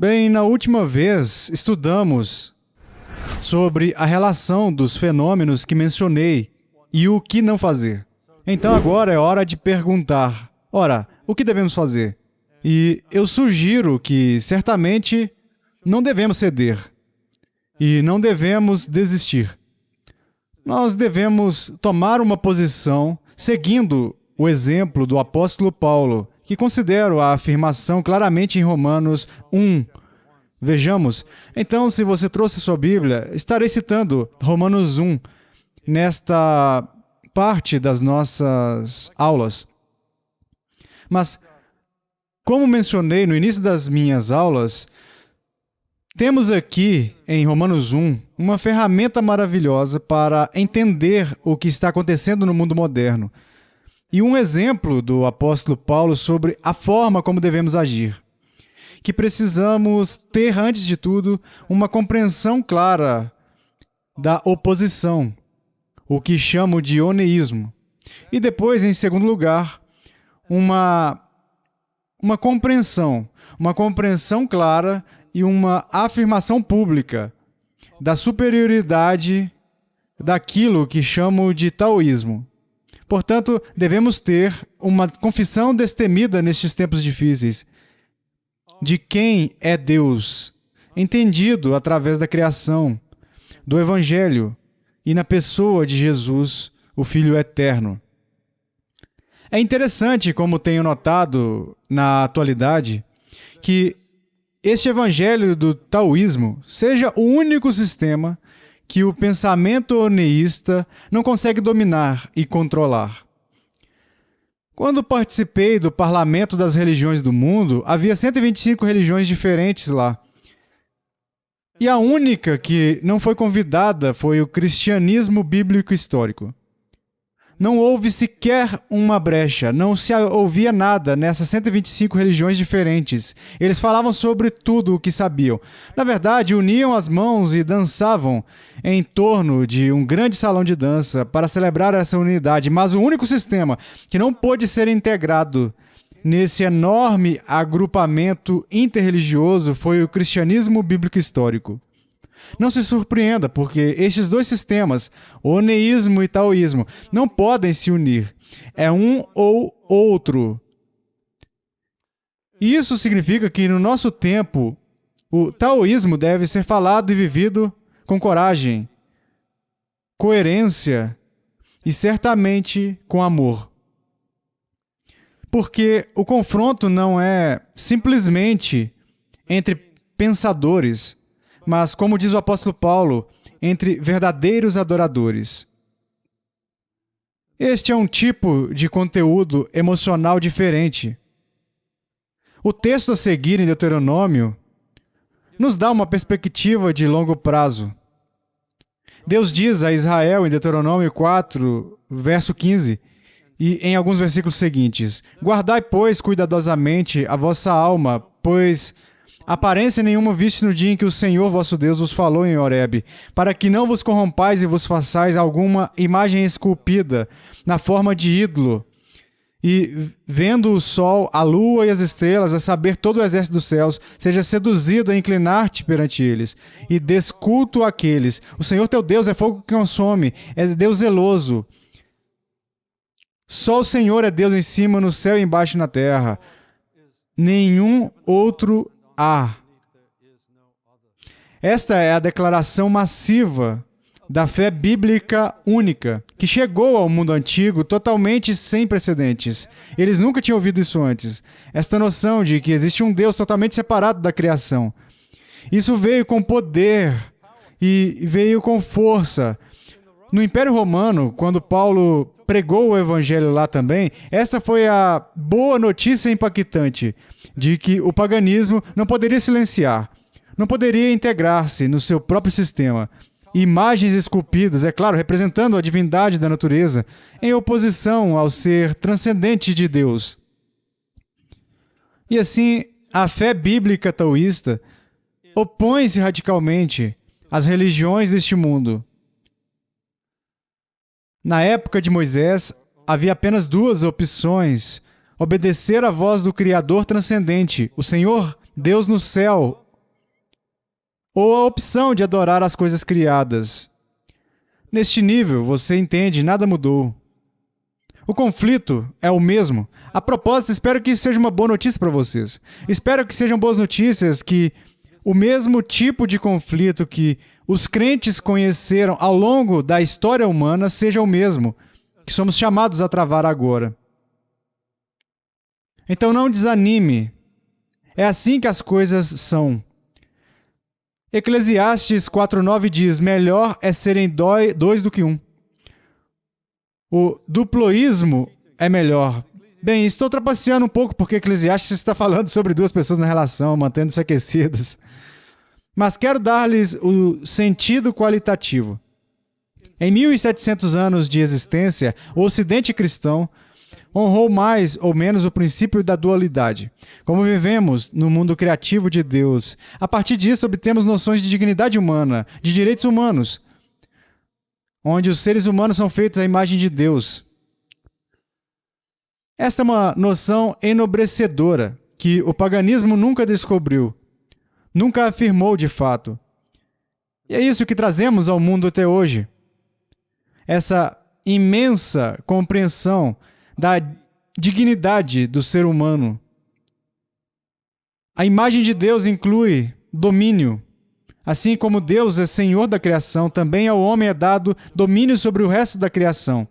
Bem, na última vez estudamos sobre a relação dos fenômenos que mencionei e o que não fazer. Então agora é hora de perguntar, ora, o que devemos fazer? E eu sugiro que certamente não devemos ceder e não devemos desistir. Nós devemos tomar uma posição seguindo o exemplo do apóstolo Paulo, que considero a afirmação claramente em Romanos 1. Vejamos, então, se você trouxe sua Bíblia, estarei citando Romanos 1 nesta parte das nossas aulas. Mas, como mencionei no início das minhas aulas, temos aqui em Romanos 1 uma ferramenta maravilhosa para entender o que está acontecendo no mundo moderno. E um exemplo do apóstolo Paulo sobre a forma como devemos agir. Que precisamos ter, antes de tudo, uma compreensão clara da oposição, o que chamo de oneísmo. E depois, em segundo lugar, uma compreensão clara e uma afirmação pública da superioridade daquilo que chamo de taoísmo. Portanto, devemos ter uma confissão destemida nestes tempos difíceis de quem é Deus, entendido através da criação, do Evangelho e na pessoa de Jesus, o Filho Eterno. É interessante, como tenho notado na atualidade, que este Evangelho do taoísmo seja o único sistema que o pensamento oneísta não consegue dominar e controlar. Quando participei do Parlamento das Religiões do Mundo, havia 125 religiões diferentes lá. E a única que não foi convidada foi o cristianismo bíblico histórico. Não houve sequer uma brecha, não se ouvia nada nessas 125 religiões diferentes. Eles falavam sobre tudo o que sabiam. Na verdade, uniam as mãos e dançavam em torno de um grande salão de dança para celebrar essa unidade. Mas o único sistema que não pôde ser integrado nesse enorme agrupamento interreligioso foi o cristianismo bíblico histórico. Não se surpreenda, porque estes dois sistemas, oneísmo e taoísmo, não podem se unir. É um ou outro. E isso significa que, no nosso tempo, o taoísmo deve ser falado e vivido com coragem, coerência e, certamente, com amor. Porque o confronto não é simplesmente entre pensadores, mas, como diz o apóstolo Paulo, entre verdadeiros adoradores. Este é um tipo de conteúdo emocional diferente. O texto a seguir em Deuteronômio nos dá uma perspectiva de longo prazo. Deus diz a Israel em Deuteronômio 4, verso 15, e em alguns versículos seguintes: Guardai, pois, cuidadosamente a vossa alma, pois aparência nenhuma viste no dia em que o Senhor vosso Deus vos falou em Horebe, para que não vos corrompais e vos façais alguma imagem esculpida na forma de ídolo, e vendo o sol, a lua e as estrelas, a saber todo o exército dos céus, seja seduzido a inclinar-te perante eles, e desculto àqueles. O Senhor teu Deus é fogo que consome, é Deus zeloso. Só o Senhor é Deus em cima, no céu e embaixo na terra. Nenhum outro há. Esta é a declaração massiva da fé bíblica única, que chegou ao mundo antigo totalmente sem precedentes. Eles nunca tinham ouvido isso antes. Esta noção de que existe um Deus totalmente separado da criação. Isso veio com poder e veio com força. No Império Romano, quando Paulo pregou o Evangelho lá também, esta foi a boa notícia impactante de que o paganismo não poderia silenciar, não poderia integrar-se no seu próprio sistema. Imagens esculpidas, é claro, representando a divindade da natureza, em oposição ao ser transcendente de Deus. E assim, a fé bíblica taoísta opõe-se radicalmente às religiões deste mundo. Na época de Moisés, havia apenas duas opções: obedecer à voz do Criador transcendente, o Senhor Deus no céu, ou a opção de adorar as coisas criadas. Neste nível, você entende, nada mudou. O conflito é o mesmo. A propósito, espero que isso seja uma boa notícia para vocês. Espero que sejam boas notícias que o mesmo tipo de conflito que os crentes conheceram ao longo da história humana seja o mesmo que somos chamados a travar agora. Então não desanime. É assim que as coisas são. Eclesiastes 4:9 diz: melhor é serem dois do que um. O duploísmo é melhor. Bem, estou trapaceando um pouco porque Eclesiastes está falando sobre duas pessoas na relação, mantendo-se aquecidas. Mas quero dar-lhes o sentido qualitativo. Em 1.700 anos de existência, o Ocidente cristão honrou mais ou menos o princípio da dualidade. Como vivemos no mundo criativo de Deus, a partir disso obtemos noções de dignidade humana, de direitos humanos, onde os seres humanos são feitos à imagem de Deus. Esta é uma noção enobrecedora que o paganismo nunca descobriu, nunca afirmou de fato. E é isso que trazemos ao mundo até hoje. Essa imensa compreensão da dignidade do ser humano. A imagem de Deus inclui domínio. Assim como Deus é Senhor da criação, também ao homem é dado domínio sobre o resto da criação.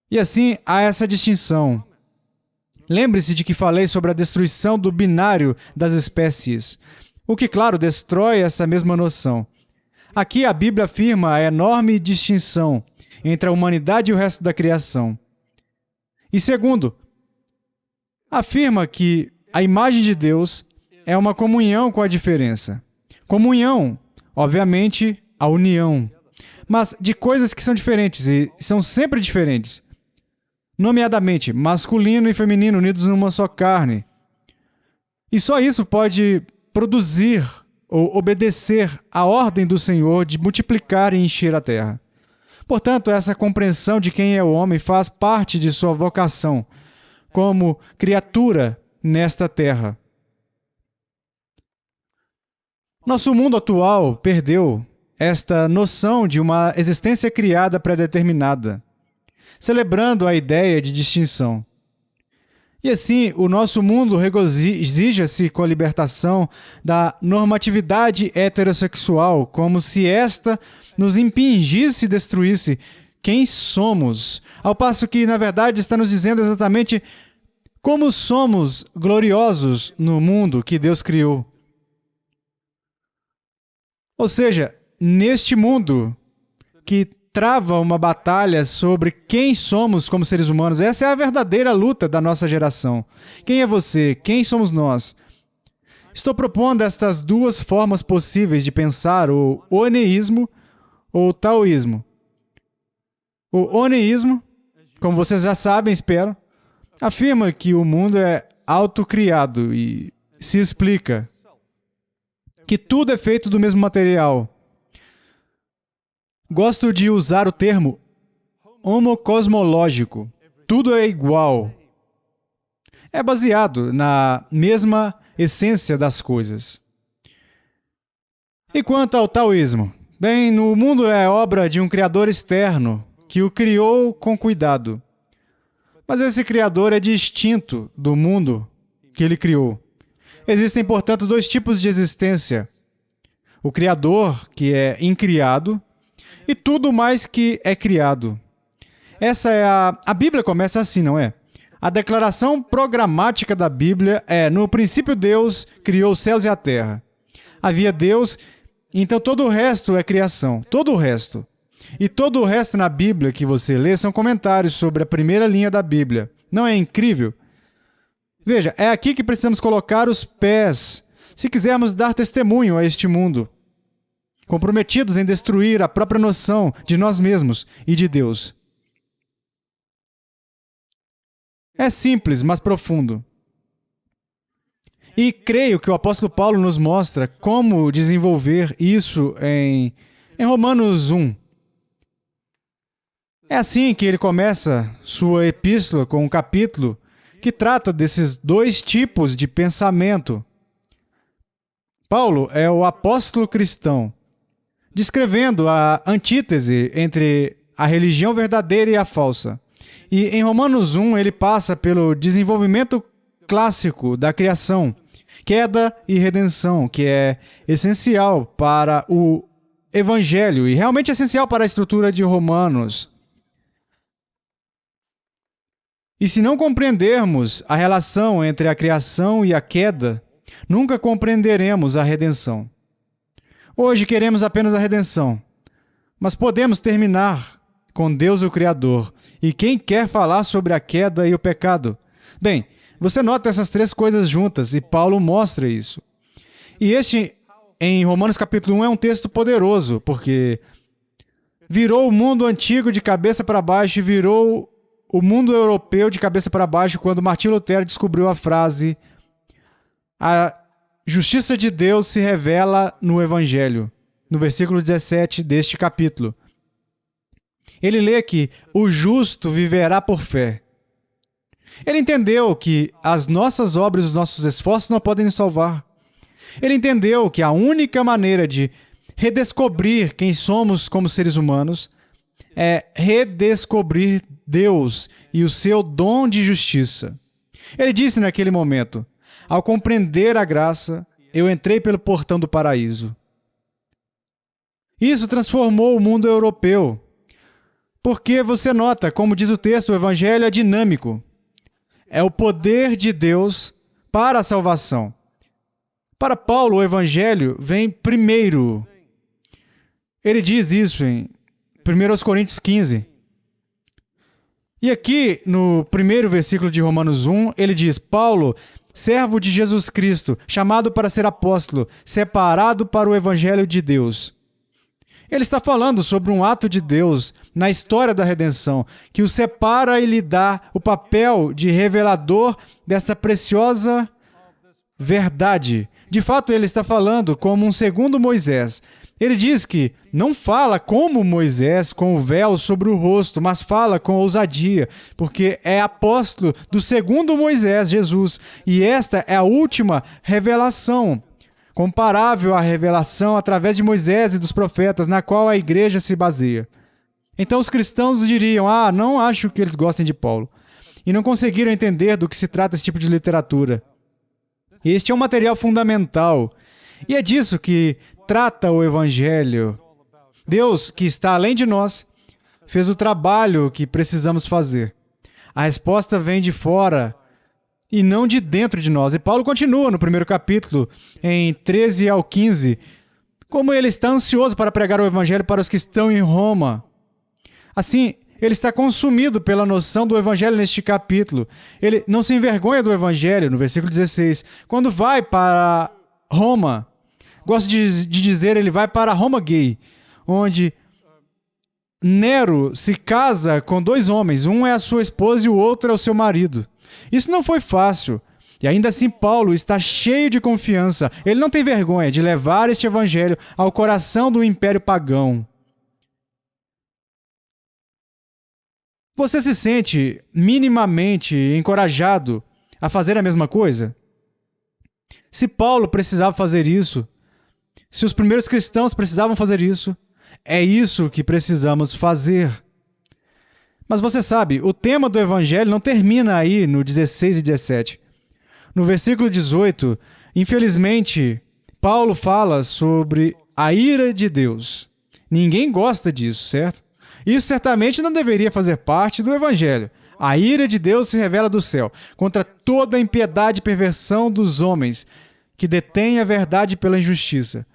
E assim há essa distinção. Lembre-se de que falei sobre a destruição do binário das espécies, o que, claro, destrói essa mesma noção. Aqui a Bíblia afirma a enorme distinção entre a humanidade e o resto da criação. E segundo, afirma que a imagem de Deus é uma comunhão com a diferença. Comunhão, obviamente, a união, mas de coisas que são diferentes e são sempre diferentes. Nomeadamente, masculino e feminino unidos numa só carne. E só isso pode produzir ou obedecer à ordem do Senhor de multiplicar e encher a terra. Portanto, essa compreensão de quem é o homem faz parte de sua vocação como criatura nesta terra. Nosso mundo atual perdeu esta noção de uma existência criada predeterminada, celebrando a ideia de distinção. E assim, o nosso mundo regozija-se com a libertação da normatividade heterossexual, como se esta nos impingisse e destruísse quem somos, ao passo que, na verdade, está nos dizendo exatamente como somos gloriosos no mundo que Deus criou. Ou seja, neste mundo que trava uma batalha sobre quem somos como seres humanos, essa é a verdadeira luta da nossa geração. Quem é você? Quem somos nós? Estou propondo estas duas formas possíveis de pensar o oneísmo ou o taoísmo. O oneísmo, como vocês já sabem, espero, afirma que o mundo é autocriado e se explica que tudo é feito do mesmo material. Gosto de usar o termo homocosmológico. Tudo é igual. É baseado na mesma essência das coisas. E quanto ao taoísmo? Bem, no mundo é obra de um criador externo que o criou com cuidado. Mas esse criador é distinto do mundo que ele criou. Existem, portanto, dois tipos de existência. O criador, que é incriado, e tudo mais que é criado. Essa é a Bíblia começa assim, não é? A declaração programática da Bíblia é: no princípio Deus criou os céus e a terra. Havia Deus, então todo o resto é criação. Todo o resto. E todo o resto na Bíblia que você lê são comentários sobre a primeira linha da Bíblia. Não é incrível? Veja, é aqui que precisamos colocar os pés, se quisermos dar testemunho a este mundo, comprometidos em destruir a própria noção de nós mesmos e de Deus. É simples, mas profundo. E creio que o apóstolo Paulo nos mostra como desenvolver isso em Romanos 1. É assim que ele começa sua epístola com um capítulo que trata desses dois tipos de pensamento. Paulo é o apóstolo cristão, descrevendo a antítese entre a religião verdadeira e a falsa. E em Romanos 1, ele passa pelo desenvolvimento clássico da criação, queda e redenção, que é essencial para o Evangelho e realmente essencial para a estrutura de Romanos. E se não compreendermos a relação entre a criação e a queda, nunca compreenderemos a redenção. Hoje queremos apenas a redenção, mas podemos terminar com Deus o Criador. E quem quer falar sobre a queda e o pecado? Bem, você nota essas três coisas juntas, e Paulo mostra isso. E este, em Romanos capítulo 1, é um texto poderoso, porque virou o mundo antigo de cabeça para baixo e virou o mundo europeu de cabeça para baixo quando Martinho Lutero descobriu a frase: a justiça de Deus se revela no Evangelho, no versículo 17 deste capítulo. Ele lê que o justo viverá por fé. Ele entendeu que as nossas obras e os nossos esforços não podem nos salvar. Ele entendeu que a única maneira de redescobrir quem somos como seres humanos é redescobrir Deus e o seu dom de justiça. Ele disse naquele momento: ao compreender a graça, eu entrei pelo portão do paraíso. Isso transformou o mundo europeu. Porque você nota, como diz o texto, o Evangelho é dinâmico. É o poder de Deus para a salvação. Para Paulo, o Evangelho vem primeiro. Ele diz isso em 1 Coríntios 15. E aqui, no primeiro versículo de Romanos 1, ele diz: Paulo, servo de Jesus Cristo, chamado para ser apóstolo, separado para o Evangelho de Deus. Ele está falando sobre um ato de Deus na história da redenção, que o separa e lhe dá o papel de revelador desta preciosa verdade. De fato, ele está falando como um segundo Moisés. Ele diz que não fala como Moisés com o véu sobre o rosto, mas fala com ousadia, porque é apóstolo do segundo Moisés, Jesus. E esta é a última revelação, comparável à revelação através de Moisés e dos profetas, na qual a igreja se baseia. Então os cristãos diriam: não acho que eles gostem de Paulo. E não conseguiram entender do que se trata esse tipo de literatura. Este é um material fundamental. E é disso que trata o Evangelho. Deus, que está além de nós, fez o trabalho que precisamos fazer. A resposta vem de fora e não de dentro de nós. E Paulo continua no primeiro capítulo, em 13 ao 15, como ele está ansioso para pregar o Evangelho para os que estão em Roma. Assim, ele está consumido pela noção do Evangelho neste capítulo. Ele não se envergonha do Evangelho, no versículo 16. Quando vai para Roma, gosto de dizer, ele vai para Roma Gay, onde Nero se casa com dois homens. Um é a sua esposa e o outro é o seu marido. Isso não foi fácil. E ainda assim Paulo está cheio de confiança. Ele não tem vergonha de levar este Evangelho ao coração do império pagão. Você se sente minimamente encorajado a fazer a mesma coisa? Se Paulo precisava fazer isso, se os primeiros cristãos precisavam fazer isso, é isso que precisamos fazer. Mas você sabe, o tema do Evangelho não termina aí no 16 e 17. No versículo 18, infelizmente, Paulo fala sobre a ira de Deus. Ninguém gosta disso, certo? Isso certamente não deveria fazer parte do Evangelho. A ira de Deus se revela do céu contra toda a impiedade e perversão dos homens que detêm a verdade pela injustiça.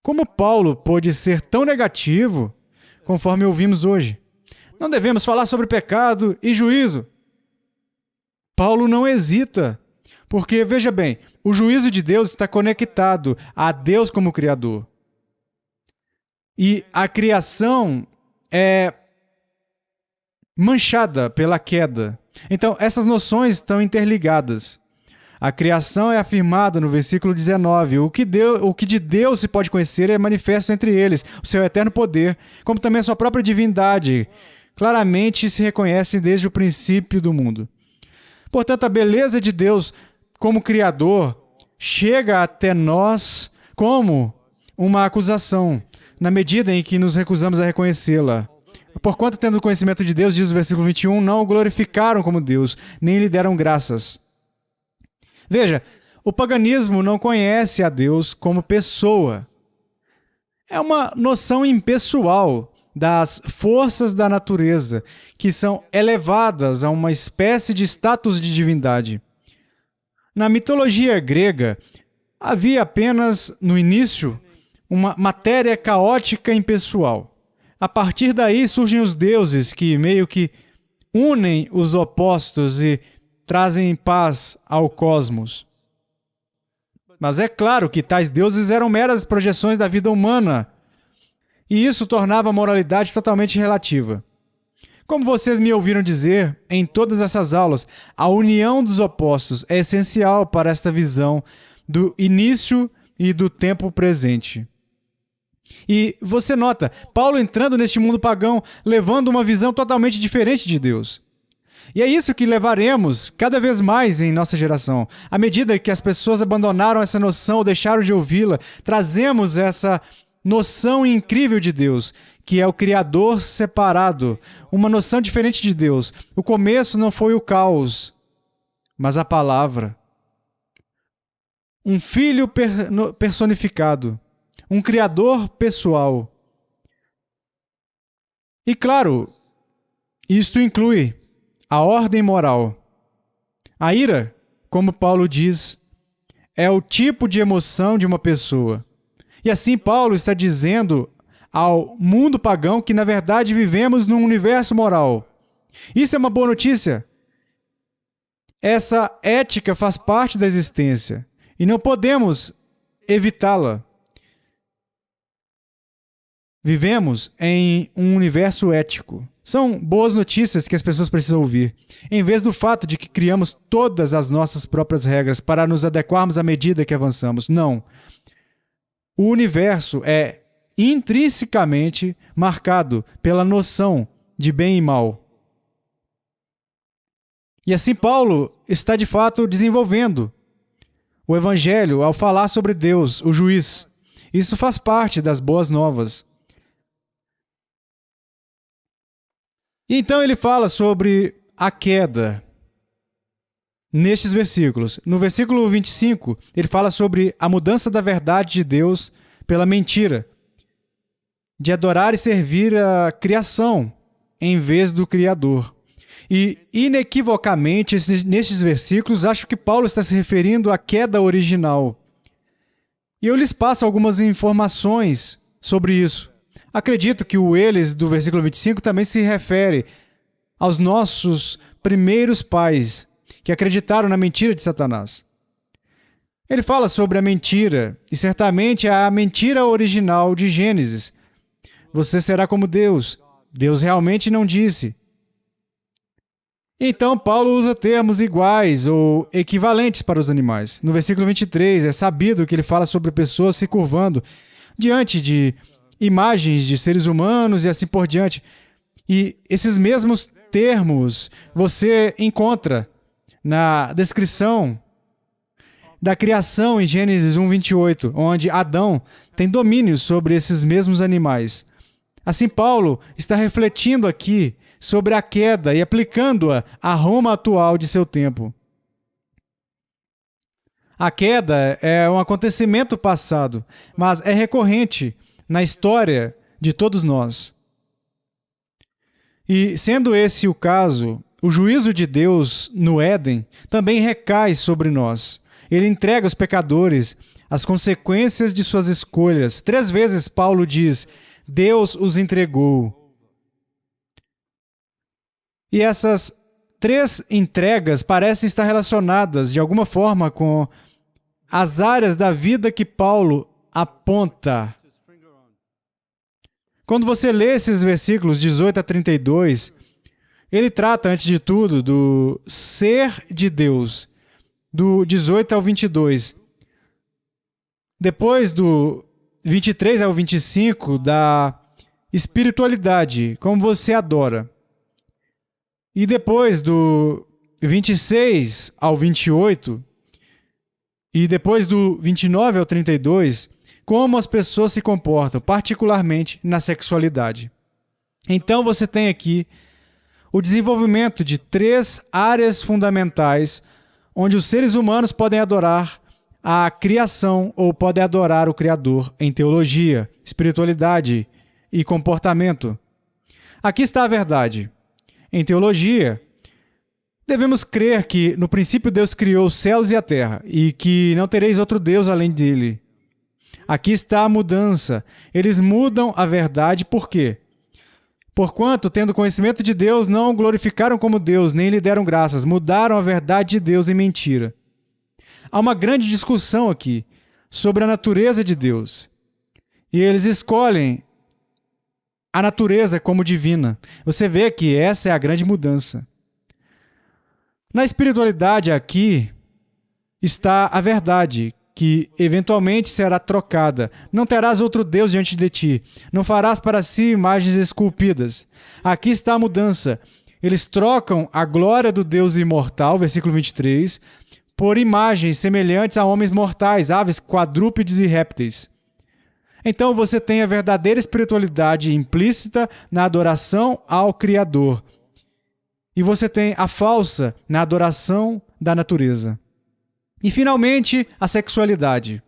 Como Paulo pôde ser tão negativo, conforme ouvimos hoje? Não devemos falar sobre pecado e juízo. Paulo não hesita, porque, veja bem, o juízo de Deus está conectado a Deus como Criador. E a criação é manchada pela queda. Então, essas noções estão interligadas. A criação é afirmada no versículo 19. O que de Deus se pode conhecer é manifesto entre eles, o seu eterno poder, como também a sua própria divindade. Claramente se reconhece desde o princípio do mundo. Portanto, a beleza de Deus como Criador chega até nós como uma acusação, na medida em que nos recusamos a reconhecê-la. Porquanto, tendo conhecimento de Deus, diz o versículo 21, não o glorificaram como Deus, nem lhe deram graças. Veja, o paganismo não conhece a Deus como pessoa. É uma noção impessoal das forças da natureza, que são elevadas a uma espécie de status de divindade. Na mitologia grega, havia apenas, no início, uma matéria caótica e impessoal. A partir daí surgem os deuses que meio que unem os opostos e trazem paz ao cosmos. Mas é claro que tais deuses eram meras projeções da vida humana, e isso tornava a moralidade totalmente relativa. Como vocês me ouviram dizer em todas essas aulas, a união dos opostos é essencial para esta visão do início e do tempo presente. E você nota, Paulo entrando neste mundo pagão, levando uma visão totalmente diferente de Deus. E é isso que levaremos cada vez mais em nossa geração. À medida que as pessoas abandonaram essa noção ou deixaram de ouvi-la, trazemos essa noção incrível de Deus, que é o Criador separado, uma noção diferente de Deus. O começo não foi o caos, mas a palavra. Um filho personificado, um Criador pessoal. E claro, isto inclui a ordem moral. A ira, como Paulo diz, é o tipo de emoção de uma pessoa. E assim Paulo está dizendo ao mundo pagão que, na verdade, vivemos num universo moral. Isso é uma boa notícia. Essa ética faz parte da existência e não podemos evitá-la. Vivemos em um universo ético. São boas notícias que as pessoas precisam ouvir, em vez do fato de que criamos todas as nossas próprias regras para nos adequarmos à medida que avançamos. Não. O universo é intrinsecamente marcado pela noção de bem e mal. E assim Paulo está de fato desenvolvendo o Evangelho ao falar sobre Deus, o juiz. Isso faz parte das boas novas. E então ele fala sobre a queda nestes versículos. No versículo 25, ele fala sobre a mudança da verdade de Deus pela mentira, de adorar e servir a criação em vez do Criador. E, inequivocamente, nestes versículos, acho que Paulo está se referindo à queda original. E eu lhes passo algumas informações sobre isso. Acredito que o eles do versículo 25 também se refere aos nossos primeiros pais, que acreditaram na mentira de Satanás. Ele fala sobre a mentira, e certamente é a mentira original de Gênesis. Você será como Deus. Deus realmente não disse. Então, Paulo usa termos iguais ou equivalentes para os animais. No versículo 23, é sabido que ele fala sobre pessoas se curvando diante de imagens de seres humanos e assim por diante. E esses mesmos termos você encontra na descrição da criação em Gênesis 1:28, onde Adão tem domínio sobre esses mesmos animais. Assim, Paulo está refletindo aqui sobre a queda e aplicando-a à Roma atual de seu tempo. A queda é um acontecimento passado, mas é recorrente na história de todos nós. E, sendo esse o caso, o juízo de Deus no Éden também recai sobre nós. Ele entrega aos pecadores as consequências de suas escolhas. 3 vezes Paulo diz, Deus os entregou. E essas 3 entregas parecem estar relacionadas, de alguma forma, com as áreas da vida que Paulo aponta. Quando você lê esses versículos 18 a 32, ele trata, antes de tudo, do ser de Deus, do 18 ao 22. Depois do 23 ao 25, da espiritualidade, como você adora. E depois do 26 ao 28, E depois do 29 ao 32, como as pessoas se comportam, particularmente na sexualidade. Então você tem aqui o desenvolvimento de 3 áreas fundamentais onde os seres humanos podem adorar a criação ou podem adorar o Criador em teologia, espiritualidade e comportamento. Aqui está a verdade. Em teologia, devemos crer que no princípio Deus criou os céus e a terra e que não tereis outro Deus além dele. Aqui está a mudança. Eles mudam a verdade por quê? Porquanto, tendo conhecimento de Deus, não o glorificaram como Deus, nem lhe deram graças, mudaram a verdade de Deus em mentira. Há uma grande discussão aqui sobre a natureza de Deus. E eles escolhem a natureza como divina. Você vê que essa é a grande mudança. Na espiritualidade aqui está a verdade, que eventualmente será trocada. Não terás outro Deus diante de ti. Não farás para si imagens esculpidas. Aqui está a mudança. Eles trocam a glória do Deus imortal, versículo 23, por imagens semelhantes a homens mortais, aves, quadrúpedes e répteis. Então você tem a verdadeira espiritualidade implícita na adoração ao Criador. E você tem a falsa na adoração da natureza. E, finalmente, a sexualidade.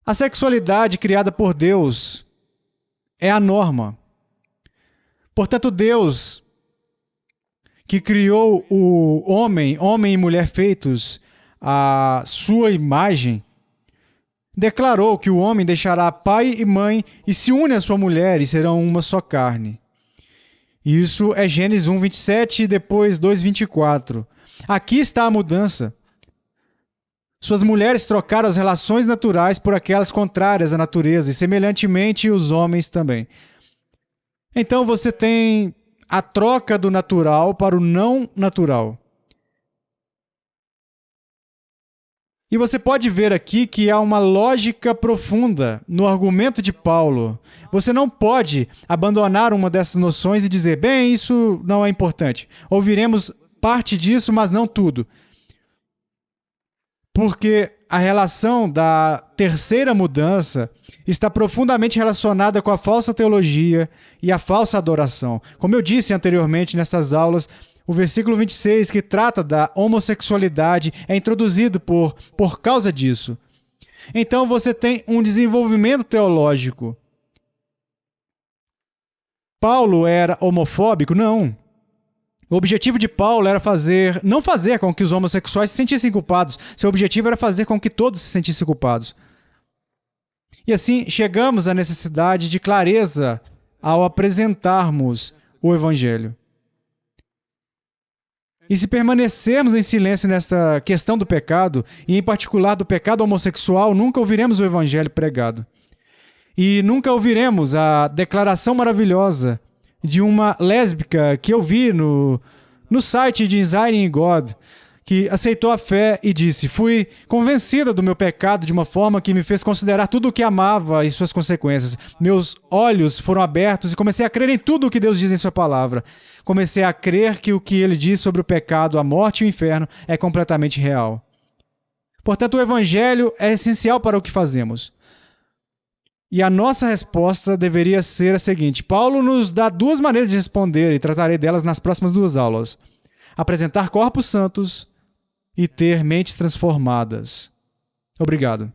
A sexualidade criada por Deus é a norma. Portanto, Deus, que criou o homem e mulher feitos à sua imagem, declarou que o homem deixará pai e mãe e se une à sua mulher e serão uma só carne. Isso é Gênesis 1, 27 e depois 2, 24. Aqui está a mudança. Suas mulheres trocaram as relações naturais por aquelas contrárias à natureza, e semelhantemente os homens também. Então você tem a troca do natural para o não natural. E você pode ver aqui que há uma lógica profunda no argumento de Paulo. Você não pode abandonar uma dessas noções e dizer, bem, isso não é importante. Ouviremos parte disso, mas não tudo. Porque a relação da terceira mudança está profundamente relacionada com a falsa teologia e a falsa adoração. Como eu disse anteriormente nessas aulas, o versículo 26, que trata da homossexualidade, é introduzido por causa disso. Então você tem um desenvolvimento teológico. Paulo era homofóbico? Não. O objetivo de Paulo era não fazer com que os homossexuais se sentissem culpados. Seu objetivo era fazer com que todos se sentissem culpados. E assim, chegamos à necessidade de clareza ao apresentarmos o Evangelho. E se permanecermos em silêncio nesta questão do pecado, e em particular do pecado homossexual, nunca ouviremos o Evangelho pregado. E nunca ouviremos a declaração maravilhosa de uma lésbica que eu vi no site de Desiring God, que aceitou a fé e disse, fui convencida do meu pecado de uma forma que me fez considerar tudo o que amava e suas consequências. Meus olhos foram abertos e comecei a crer em tudo o que Deus diz em sua palavra. Comecei a crer que o que ele diz sobre o pecado, a morte e o inferno é completamente real. Portanto, o Evangelho é essencial para o que fazemos. E a nossa resposta deveria ser a seguinte. Paulo nos dá 2 maneiras de responder e tratarei delas nas próximas 2 aulas. Apresentar corpos santos e ter mentes transformadas. Obrigado.